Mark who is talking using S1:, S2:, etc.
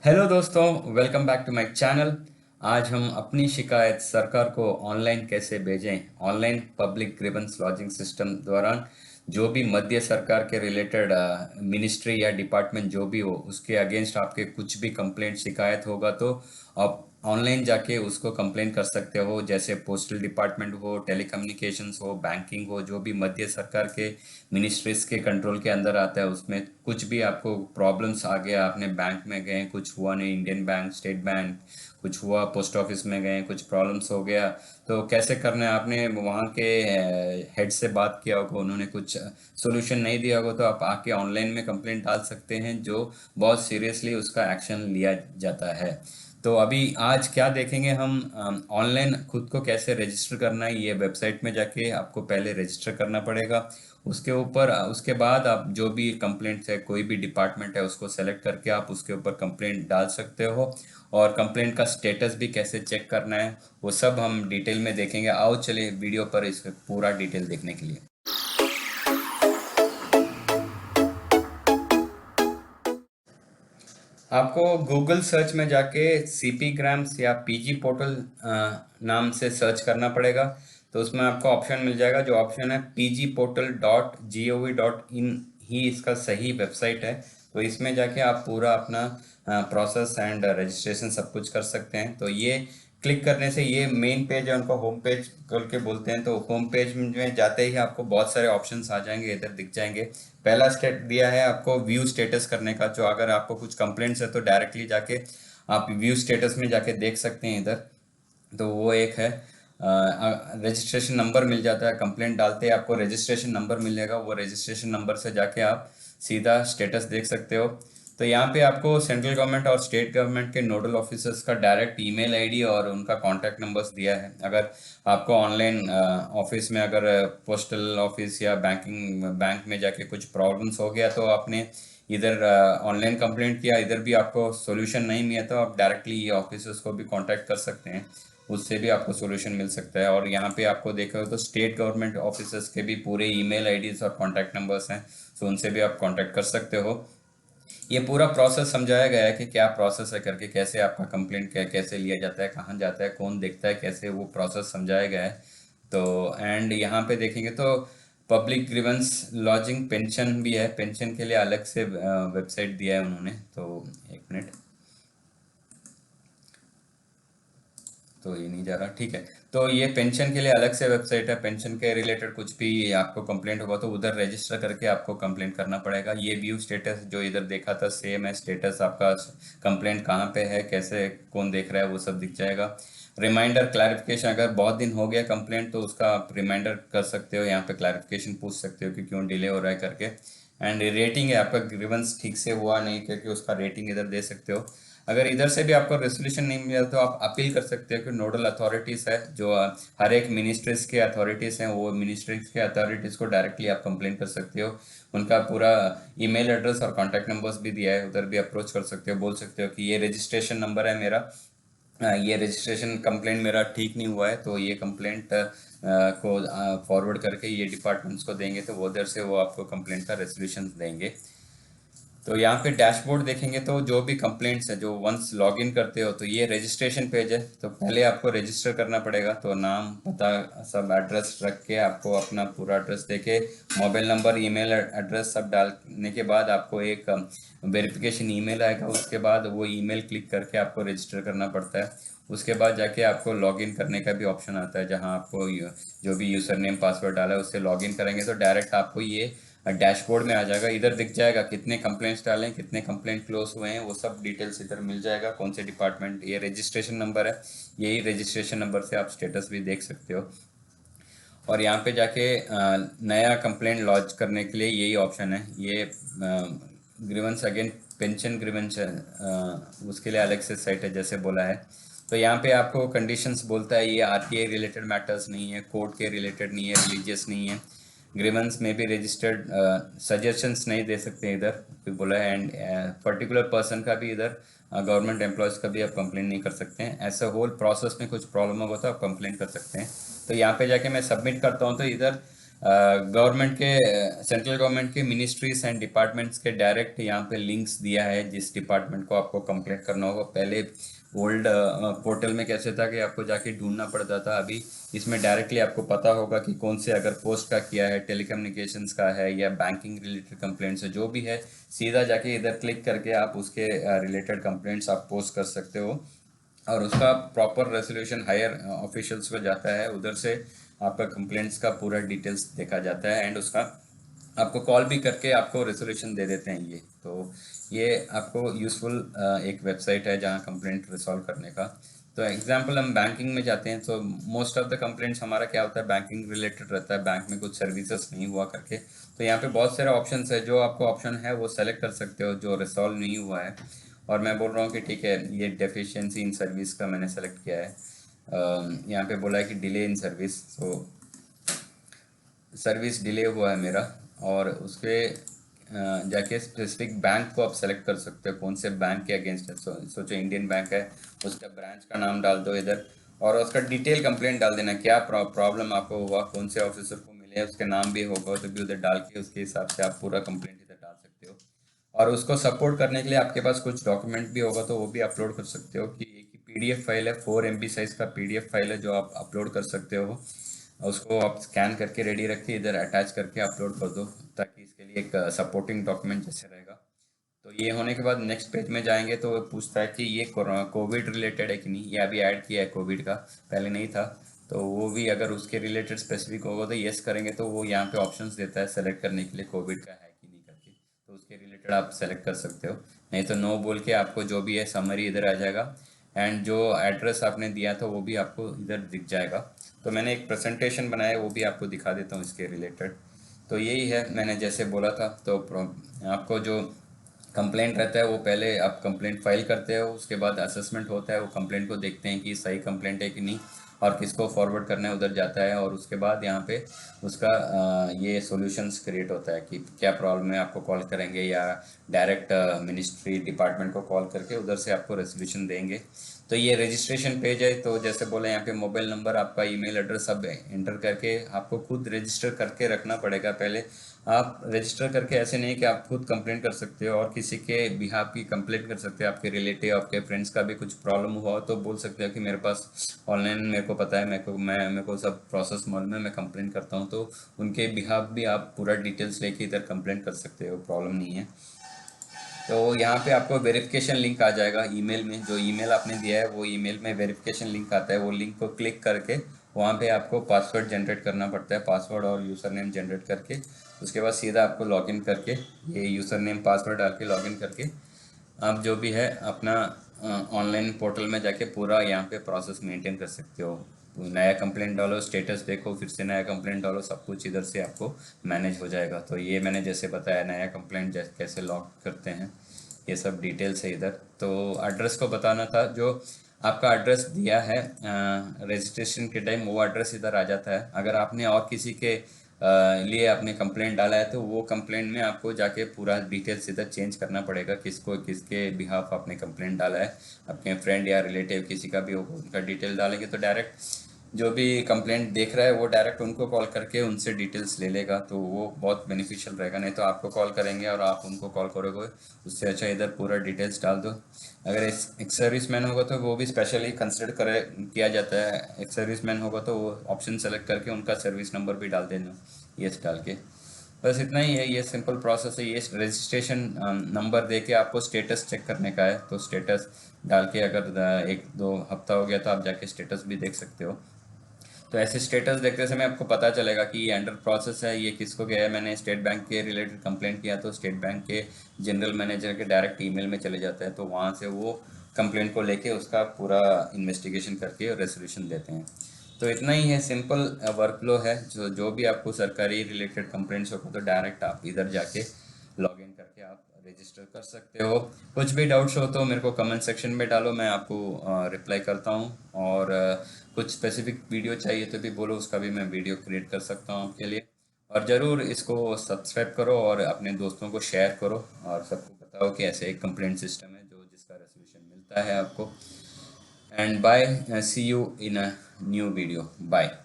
S1: Hello दोस्तों, welcome back to my channel. आज हम अपनी शिकायत सरकार को ऑनलाइन कैसे भेजें। Online public grievance lodging system दौरान जो भी मध्य सरकार के रिलेटेड मिनिस्ट्री या डिपार्टमेंट जो भी हो उसके अगेंस्ट आपके कुछ भी कंप्लेंट शिकायत होगा तो आप ऑनलाइन जाके उसको कंप्लेन कर सकते हो। जैसे पोस्टल डिपार्टमेंट हो, टेलीकम्युनिकेशंस हो, बैंकिंग हो, जो भी मध्य सरकार के मिनिस्ट्रीज के कंट्रोल के अंदर आता है उसमें कुछ भी आपको प्रॉब्लम्स आ गया, आपने बैंक में गए कुछ हुआ नहीं, इंडियन बैंक, स्टेट बैंक कुछ हुआ, पोस्ट ऑफिस में गए कुछ प्रॉब्लम्स हो गया, तो कैसे करना है। आपने वहाँ के हेड से बात किया होगा, उन्होंने कुछ सोल्यूशन नहीं दिया होगा, तो आप आके ऑनलाइन में कंप्लेंट डाल सकते हैं जो बहुत सीरियसली उसका एक्शन लिया जाता है। तो अभी आज क्या देखेंगे हम, ऑनलाइन खुद को कैसे रजिस्टर करना है। ये वेबसाइट में जाके आपको पहले रजिस्टर करना पड़ेगा। उसके ऊपर उसके बाद आप जो भी कंप्लेंट है, कोई भी डिपार्टमेंट है उसको सेलेक्ट करके आप उसके ऊपर कंप्लेंट डाल सकते हो। और कंप्लेंट का स्टेटस भी कैसे चेक करना है वो सब हम डिटेल में देखेंगे। आओ चलिए वीडियो पर इसका पूरा डिटेल देखने के लिए। आपको गूगल सर्च में जाके सीपी ग्राम्स या पीजी पोर्टल नाम से सर्च करना पड़ेगा। तो उसमें आपको ऑप्शन मिल जाएगा, जो ऑप्शन है pgportal.gov.in ही इसका सही वेबसाइट है। तो इसमें जाके आप पूरा अपना प्रोसेस एंड रजिस्ट्रेशन सब कुछ कर सकते हैं। तो ये क्लिक करने से ये मेन पेज है, उनको होम पेज करके बोलते हैं। तो होम पेज में जाते ही आपको बहुत सारे ऑप्शंस आ जाएंगे, इधर दिख जाएंगे। पहला स्टेप दिया है आपको व्यू स्टेटस करने का। जो अगर आपको कुछ कंप्लेंट्स है तो डायरेक्टली जाके आप व्यू स्टेटस में जाके देख सकते हैं इधर। तो वो एक है। रजिस्ट्रेशन नंबर मिल जाता है, कंप्लेंट डालते हैं आपको रजिस्ट्रेशन नंबर मिलेगा, वो रजिस्ट्रेशन नंबर से जाके आप सीधा स्टेटस देख सकते हो। तो यहाँ पे आपको सेंट्रल गवर्नमेंट और स्टेट गवर्नमेंट के नोडल ऑफिसर्स का डायरेक्ट ईमेल आईडी और उनका कॉन्टैक्ट नंबर्स दिया है। अगर आपको ऑनलाइन ऑफिस में अगर पोस्टल ऑफिस या बैंक में जाके कुछ प्रॉब्लम्स हो गया तो आपने इधर ऑनलाइन कंप्लेंट किया, इधर भी आपको सॉल्यूशन नहीं मिला, तो आप डायरेक्टली ये ऑफिसर्स को भी कांटेक्ट कर सकते हैं, उससे भी आपको सॉल्यूशन मिल सकता है। और यहाँ पे आपको देखा हो तो स्टेट गवर्नमेंट ऑफिसर्स के भी पूरे ईमेल आईडीज और कांटेक्ट नंबर्स हैं, तो उनसे भी आप कांटेक्ट कर सकते हो। ये पूरा प्रोसेस समझाया गया है कि क्या प्रोसेस है करके, कैसे आपका कंप्लेंट कैसे लिया जाता है, कहाँ जाता है, कौन देखता है, कैसे वो प्रोसेस समझाया गया है। तो एंड यहाँ पे देखेंगे तो पब्लिक ग्रीवेंस लॉजिंग पेंशन भी है, पेंशन के लिए अलग से वेबसाइट दिया है उन्होंने। तो एक मिनट, तो ये नहीं जा रहा, ठीक है। तो ये पेंशन के लिए अलग से वेबसाइट है, पेंशन के रिलेटेड कुछ भी आपको कंप्लेंट होगा तो उधर रजिस्टर करके आपको कंप्लेंट करना पड़ेगा। ये व्यू स्टेटस जो इधर देखा था सेम है, स्टेटस आपका कंप्लेंट कहाँ पे है, कैसे कौन देख रहा है, वो सब दिख जाएगा। रिमाइंडर क्लैरिफिकेशन, अगर बहुत दिन हो गया कंप्लेंट तो उसका आप रिमाइंडर कर सकते हो, यहाँ पे क्लैरिफिकेशन पूछ सकते हो कि क्यों डिले हो रहा है करके। एंड रेटिंग है, आपका ग्रीवेंस ठीक से हुआ नहीं करके उसका रेटिंग इधर दे सकते हो। अगर इधर से भी आपको रेसोल्यूशन नहीं मिला तो आप अपील कर सकते हो कि नोडल अथॉरिटीज है जो हर एक मिनिस्ट्रीज के अथॉरिटीज हैं, वो मिनिस्ट्रीज के अथॉरिटीज को डायरेक्टली आप कंप्लेन कर सकते हो। उनका पूरा ईमेल एड्रेस और कॉन्टैक्ट नंबर्स भी दिया है, उधर भी अप्रोच कर सकते हो, बोल सकते हो कि ये रजिस्ट्रेशन नंबर है मेरा, ये रजिस्ट्रेशन कंप्लेंट मेरा ठीक नहीं हुआ है, तो ये कंप्लेंट को फॉरवर्ड करके ये डिपार्टमेंट्स को देंगे, तो वो उधर से वो आपको कंप्लेंट का रेसोल्यूशन देंगे। तो यहाँ पे डैशबोर्ड देखेंगे तो जो भी कंप्लेंट्स है, जो वंस लॉगिन करते हो तो ये रजिस्ट्रेशन पेज है। तो पहले आपको रजिस्टर करना पड़ेगा, तो नाम पता सब एड्रेस रख के आपको अपना पूरा एड्रेस देके मोबाइल नंबर ईमेल एड्रेस सब डालने के बाद आपको एक वेरिफिकेशन ईमेल आएगा। उसके बाद वो ईमेल क्लिक करके आपको रजिस्टर करना पड़ता है। उसके बाद जाके आपको लॉगिन करने का भी ऑप्शन आता है, जहाँ आपको जो भी यूज़र नेम पासवर्ड डाला है उससे लॉगिन करेंगे तो डायरेक्ट आपको ये डैशबोर्ड में आ जाएगा। इधर दिख जाएगा कितने कंप्लेंट्स डालें, कितने कंप्लेंट क्लोज हुए हैं, वो सब डिटेल्स इधर मिल जाएगा, कौन से डिपार्टमेंट। ये रजिस्ट्रेशन नंबर है, यही रजिस्ट्रेशन नंबर से आप स्टेटस भी देख सकते हो। और यहाँ पे जाके नया कंप्लेंट लॉन्च करने के लिए यही ऑप्शन है। ये ग्रीवेंस अगेन पेंशन ग्रीवेंस है, उसके लिए अलग से साइट है जैसे बोला है। तो यहाँ पे आपको कंडीशंस बोलता है, ये आरटीआई रिलेटेड मैटर्स नहीं है, कोर्ट के रिलेटेड नहीं है, रिलीजियस नहीं है। ग्रीवेंस में भी रजिस्टर्ड सजेशंस नहीं दे सकते इधर भी बोला है। एंड पर्टिकुलर पर्सन का भी इधर गवर्नमेंट एम्प्लॉयज़ का भी आप कंप्लेन नहीं कर सकते हैं। ऐसा होल प्रोसेस में कुछ प्रॉब्लम होगा तो आप कंप्लेन कर सकते हैं। तो यहाँ पे जाके मैं सबमिट करता हूँ तो इधर गवर्नमेंट के सेंट्रल गवर्नमेंट के मिनिस्ट्रीज एंड डिपार्टमेंट्स के डायरेक्ट यहाँ पे लिंक्स दिया है, जिस डिपार्टमेंट को आपको कंप्लेंट करना होगा। पहले ओल्ड पोर्टल में कैसे था कि आपको जाके ढूंढना पड़ता था, अभी इसमें डायरेक्टली आपको पता होगा कि कौन से, अगर पोस्ट का किया है, टेलीकम्युनिकेशंस का है या बैंकिंग रिलेटेड कंप्लेंट्स है, जो भी है, सीधा जाके इधर क्लिक करके आप उसके रिलेटेड कंप्लेंट्स आप पोस्ट कर सकते हो, और उसका प्रॉपर रेजोल्यूशन हायर ऑफिशियल्स को जाता है, उधर से आपका कंप्लेंट्स का पूरा डिटेल्स देखा जाता है, एंड उसका आपको कॉल भी करके आपको रेजोल्यूशन दे देते हैं। ये आपको यूज़फुल एक वेबसाइट है जहाँ कंप्लेंट रिजॉल्व करने का। तो एग्जांपल हम बैंकिंग में जाते हैं, तो मोस्ट ऑफ द कंप्लेंट्स हमारा क्या होता है, बैंकिंग रिलेटेड रहता है, बैंक में कुछ सर्विसेज नहीं हुआ करके। तो यहाँ पे बहुत सारे ऑप्शंस है, जो आपको ऑप्शन है वो सेलेक्ट कर सकते हो जो रिजॉल्व नहीं हुआ है। और मैं बोल रहा हूँ कि ठीक है, ये डेफिशिएंसी इन सर्विस का मैंने सेलेक्ट किया है। यहाँ पे बोला है कि डिले इन सर्विस, तो सर्विस डिले हुआ है मेरा, और उसके जाके स्पेसिफिक बैंक को आप सेलेक्ट कर सकते हो, कौन से बैंक के अगेंस्ट है। सोचो इंडियन बैंक है, उसका ब्रांच का नाम डाल दो इधर, और उसका डिटेल कंप्लेंट डाल देना, क्या प्रॉब्लम आपको हुआ, कौन से ऑफिसर को मिले, उसके नाम भी होगा तो भी उधर डाल के उसके हिसाब से आप पूरा कंप्लेंट इधर डाल सकते हो। और उसको सपोर्ट करने के लिए आपके पास कुछ डॉक्यूमेंट भी होगा तो वो भी अपलोड कर सकते हो, कि एक ही पीडीएफ फाइल है, 4 MB साइज का पीडीएफ फाइल है जो आप अपलोड कर सकते हो। उसको आप स्कैन करके रेडी रखिए, इधर अटैच करके अपलोड कर दो, ताकि इसके लिए एक सपोर्टिंग डॉक्यूमेंट जैसे रहेगा। तो ये होने के बाद नेक्स्ट पेज में जाएंगे तो वो पूछता है कि ये कोविड रिलेटेड है कि नहीं। ये अभी ऐड किया है कोविड का, पहले नहीं था। तो वो भी अगर उसके रिलेटेड स्पेसिफिक होगा तो येस करेंगे, तो वो यहाँ पे ऑप्शंस देता है सेलेक्ट करने के लिए, कोविड का है कि नहीं करके, तो उसके रिलेटेड आप सेलेक्ट कर सकते हो। नहीं तो नो बोल के आपको जो भी है समरी इधर आ जाएगा, एंड जो एड्रेस आपने दिया था वो भी आपको इधर दिख जाएगा। तो मैंने एक प्रेजेंटेशन बनाया है, वो भी आपको दिखा देता हूँ इसके रिलेटेड। तो यही है, मैंने जैसे बोला था। तो आपको जो कंप्लेंट रहता है वो पहले आप कंप्लेंट फाइल करते हो, उसके बाद असेसमेंट होता है, वो कंप्लेंट को देखते हैं कि सही कंप्लेंट है कि नहीं, और किसको फॉरवर्ड करना है उधर जाता है, और उसके बाद यहाँ पे उसका ये सॉल्यूशंस क्रिएट होता है कि क्या प्रॉब्लम है, आपको कॉल करेंगे या डायरेक्ट मिनिस्ट्री डिपार्टमेंट को कॉल करके उधर से आपको रेजोल्यूशन देंगे। तो ये रजिस्ट्रेशन पेज है, तो जैसे बोले यहाँ पे मोबाइल नंबर, आपका ईमेल एड्रेस सब एंटर करके आपको खुद रजिस्टर करके रखना पड़ेगा पहले। आप रजिस्टर करके ऐसे नहीं कि आप खुद कंप्लेंट कर सकते हो और किसी के बिहाफ की कंप्लेंट कर सकते हो, आपके रिलेटिव, आपके फ्रेंड्स का भी कुछ प्रॉब्लम हुआ हो तो बोल सकते हो कि मेरे पास ऑनलाइन मेरे को पता है, मेरे को सब प्रोसेस मालूम है, मैं कंप्लेंट करता हूँ। तो उनके बिहाफ भी आप पूरा डिटेल्स लेके इधर कंप्लेंट कर सकते हो, प्रॉब्लम नहीं है। तो यहाँ पे आपको वेरिफिकेशन लिंक आ जाएगा ईमेल में, जो ईमेल आपने दिया है वो ईमेल में वेरिफिकेशन लिंक आता है, वो लिंक को क्लिक करके वहाँ पे आपको पासवर्ड जनरेट करना पड़ता है, पासवर्ड और यूज़र नेम जनरेट करके उसके बाद सीधा आपको लॉगिन करके, ये यूज़र नेम पासवर्ड डाल के लॉगिन करके आप जो भी है अपना ऑनलाइन पोर्टल में जाके पूरा यहाँ पे प्रोसेस मेंटेन कर सकते हो। नया कंप्लेंट डालो, स्टेटस देखो, फिर से नया कंप्लेंट डालो, सब कुछ इधर से आपको मैनेज हो जाएगा। तो ये मैंने जैसे बताया, नया कंप्लेंट जैसे कैसे लॉग करते हैं, ये सब डिटेल्स है इधर। तो एड्रेस को बताना था, जो आपका एड्रेस दिया है रजिस्ट्रेशन के टाइम, वो एड्रेस इधर आ जाता है। अगर आपने और किसी के लिए आपने कंप्लेंट डाला है तो वो कंप्लेंट में आपको जाके पूरा डिटेल्स इधर चेंज करना पड़ेगा, किसको किसके बिहाफ आपने कंप्लेंट डाला है। अपने फ्रेंड या रिलेटिव किसी का भी होगा, उनका डिटेल डालेंगे तो डायरेक्ट जो भी कंप्लेंट देख रहा है वो डायरेक्ट उनको कॉल करके उनसे डिटेल्स ले लेगा, तो वो बहुत बेनिफिशियल रहेगा। नहीं तो आपको कॉल करेंगे और आप उनको कॉल करोगे, उससे अच्छा इधर पूरा डिटेल्स डाल दो। अगर एक सर्विस मैन होगा तो वो भी स्पेशली कंसिडर करे किया जाता है, एक सर्विस मैन होगा तो वो ऑप्शन सेलेक्ट करके उनका सर्विस नंबर भी डाल देना, येस डाल के। बस इतना ही है, ये सिंपल प्रोसेस है। ये रजिस्ट्रेशन नंबर दे के आपको स्टेटस चेक करने का है, तो स्टेटस डाल के अगर 1-2 हफ्ता हो गया तो आप जाके स्टेटस भी देख सकते हो। तो ऐसे स्टेटस देखते समय आपको पता चलेगा कि ये अंडर प्रोसेस है, ये किसको गया है। मैंने स्टेट बैंक के रिलेटेड कंप्लेंट किया तो स्टेट बैंक के जनरल मैनेजर के डायरेक्ट ईमेल में चले जाता है, तो वहाँ से वो कंप्लेंट को लेके उसका पूरा इन्वेस्टिगेशन करके रेजोल्यूशन देते हैं। तो इतना ही है, सिंपल वर्कफ्लो है। जो जो भी आपको सरकारी रिलेटेड कंप्लेंट्स होगा तो डायरेक्ट आप इधर जाके लॉग इन करके आप रजिस्टर कर सकते हो। कुछ भी डाउट्स हो तो मेरे को कमेंट सेक्शन में डालो, मैं आपको रिप्लाई करता हूँ। और कुछ स्पेसिफिक वीडियो चाहिए तो भी बोलो, उसका भी मैं वीडियो क्रिएट कर सकता हूँ आपके लिए। और ज़रूर इसको सब्सक्राइब करो और अपने दोस्तों को शेयर करो, और सबको बताओ कि ऐसे एक कंप्लेंट सिस्टम है जो जिसका रेजोल्यूशन मिलता है आपको। And bye, see you in a new video, bye.